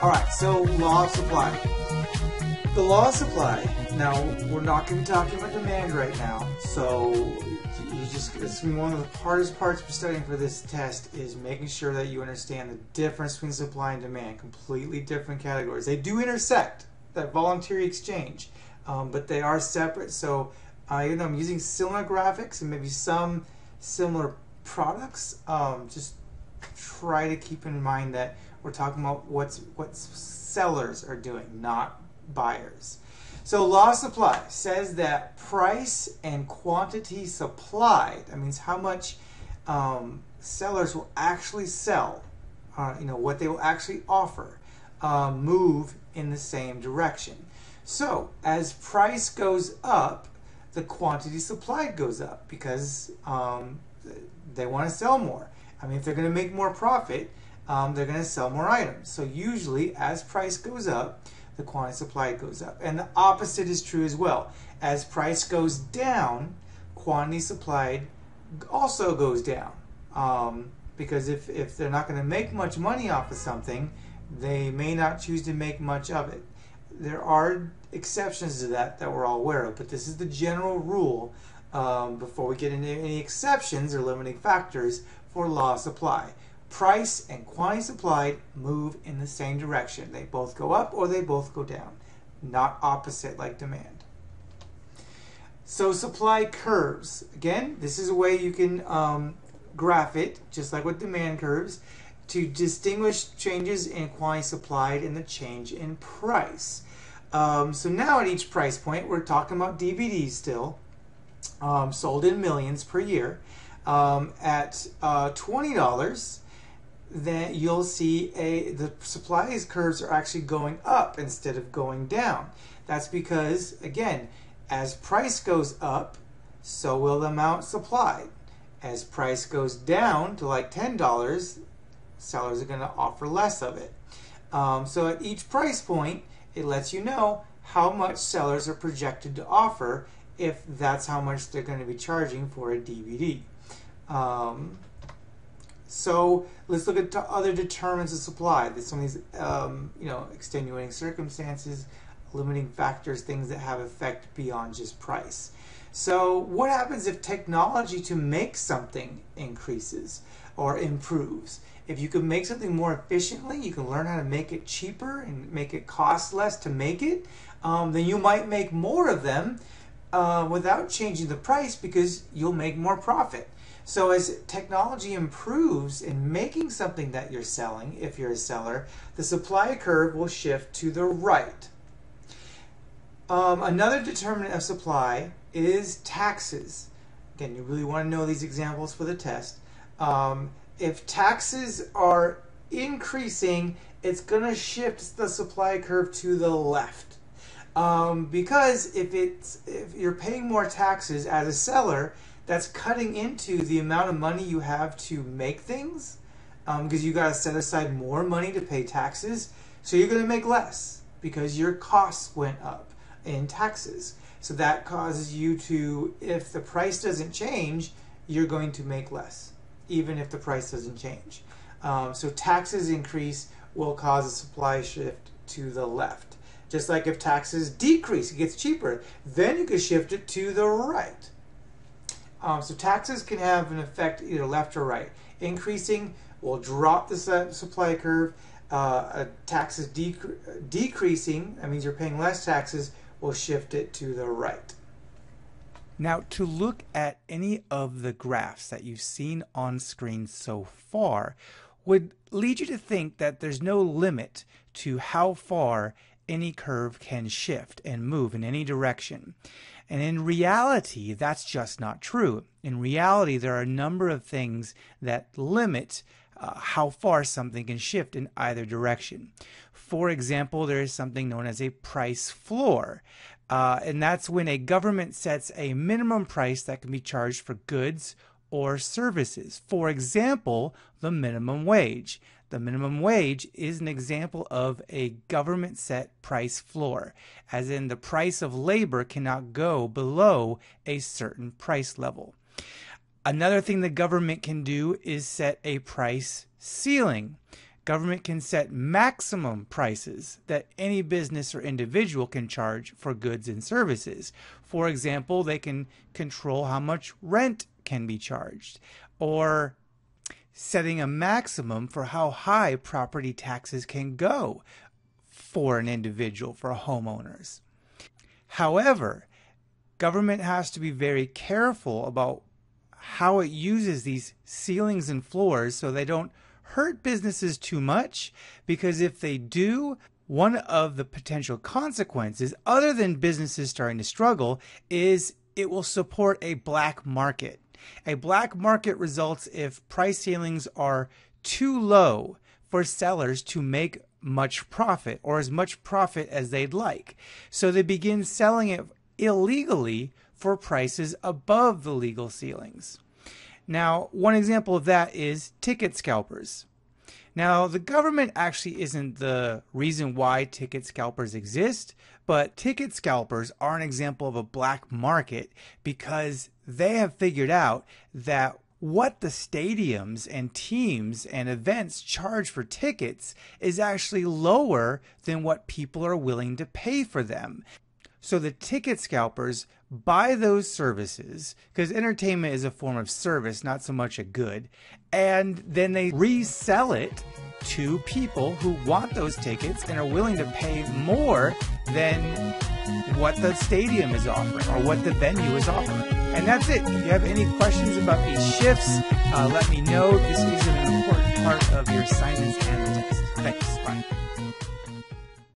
Alright, so law of supply. The law of supply, now we're not going to be talking about demand right now, so it's going to be one of the hardest parts for studying for this test is making sure that you understand the difference between supply and demand, completely different categories. They do intersect, that voluntary exchange, but they are separate, so even though I'm using similar graphics and maybe some similar products, just try to keep in mind that we're talking about what sellers are doing, not buyers. So law of supply says that price and quantity supplied, that means how much sellers will actually sell, what they will actually offer, move in the same direction. So as price goes up, the quantity supplied goes up because they want to sell more. I mean, if they're going to make more profit, they're going to sell more items. So usually, as price goes up, the quantity supplied goes up. And the opposite is true as well. As price goes down, quantity supplied also goes down. Because if they're not going to make much money off of something, they may not choose to make much of it. There are exceptions to that we're all aware of, but this is the general rule before we get into any exceptions or limiting factors for law of supply. Price and quantity supplied move in the same direction. They both go up or they both go down, not opposite like demand. So supply curves. Again, this is a way you can graph it, just like with demand curves, to distinguish changes in quantity supplied and the change in price. So now at each price point, we're talking about DVDs still, sold in millions per year. At $20, then you'll see the supply curves are actually going up instead of going down. That's because, again, as price goes up, so will the amount supplied. As price goes down to like $10, sellers are going to offer less of it. So at each price point, it lets you know how much sellers are projected to offer if that's how much they're going to be charging for a DVD. So let's look at other determinants of supply. There's some of these, extenuating circumstances, limiting factors, things that have effect beyond just price. So what happens if technology to make something increases or improves? If you can make something more efficiently, you can learn how to make it cheaper and make it cost less to make it, then you might make more of them without changing the price because you'll make more profit. So as technology improves in making something that you're selling, if you're a seller, the supply curve will shift to the right. Another determinant of supply is taxes. Again, you really want to know these examples for the test. If taxes are increasing, it's going to shift the supply curve to the left. Because if you're paying more taxes as a seller, that's cutting into the amount of money you have to make things, because you got to set aside more money to pay taxes. So you're going to make less because your costs went up in taxes. So that causes you to, if the price doesn't change, you're going to make less, even if the price doesn't change. So taxes increase will cause a supply shift to the left. Just like if taxes decrease, it gets cheaper, then you can shift it to the right. So taxes can have an effect either left or right. Increasing will drop the supply curve. Taxes decreasing, that means you're paying less taxes, will shift it to the right. Now, to look at any of the graphs that you've seen on screen so far would lead you to think that there's no limit to how far any curve can shift and move in any direction. And in reality, that's just not true. In reality, there are a number of things that limit how far something can shift in either direction. For example, there is something known as a price floor. And that's when a government sets a minimum price that can be charged for goods or services. For example, the minimum wage. The minimum wage is an example of a government set price floor, as in the price of labor cannot go below a certain price level. Another thing the government can do is set a price ceiling. Government can set maximum prices that any business or individual can charge for goods and services. For example, they can control how much rent can be charged, or setting a maximum for how high property taxes can go for an individual, for homeowners. However, government has to be very careful about how it uses these ceilings and floors so they don't hurt businesses too much, because if they do, one of the potential consequences, other than businesses starting to struggle, is it will support a black market. A black market results if price ceilings are too low for sellers to make much profit, or as much profit as they'd like. So they begin selling it illegally for prices above the legal ceilings. Now, one example of that is ticket scalpers. Now, the government actually isn't the reason why ticket scalpers exist, but ticket scalpers are an example of a black market because they have figured out that what the stadiums and teams and events charge for tickets is actually lower than what people are willing to pay for them. So the ticket scalpers buy those services, because entertainment is a form of service, not so much a good, and then they resell it to people who want those tickets and are willing to pay more than what the stadium is offering or what the venue is offering. And that's it. If you have any questions about these shifts, let me know. This is an important part of your assignments and the test. Thanks. Bye.